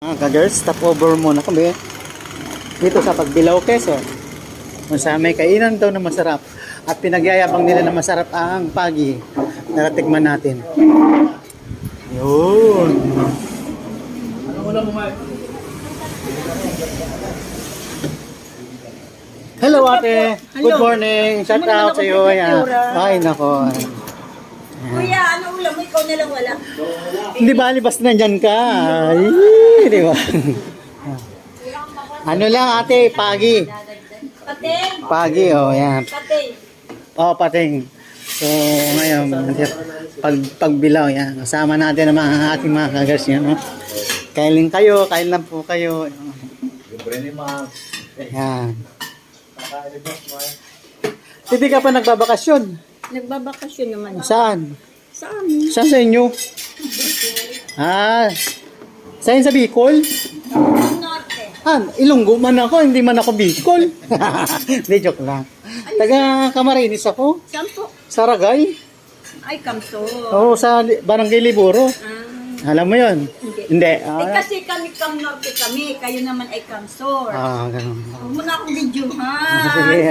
Mga ka-girls, stopover muna kami dito sa Pagbilao, Quezon. Kung sa may kainan daw na masarap at pinagyayabang nila na masarap ang pagi. Naratikman natin. Yun. Hello ate. Good morning. Shout out sa iyo. Ay nako. Kuya, ano ulam mo? Ikaw na lang wala. Hindi ba basta nandyan ka? Ay, di ba? Ano lang ate, pagi. Pating. Pagi, oh, yan. Pating. Oh, pating. So, ngayon, pagbilaw, yan. Kasama natin ang mga ating mga kagars yan. No? Kain kayo, kain lang po kayo. Yan. Hindi ka pa nagbabakasyon. Nagbabakasyon naman. Saan? Sa amin. Saan sa inyo? Saan sa Bicol? Norte. Ilonggo man ako, hindi man ako Bicol. Hindi, joke lang. Taga Camarines ako. Saan po? Saragay. Ay, Kamso. Oo, sa Barangay Liburo. Alam mo yun? Hindi. Kasi kami Norte kami. Kayo naman ay Kamsor. Ganun. Huwag mo na akong video, ha? Sige.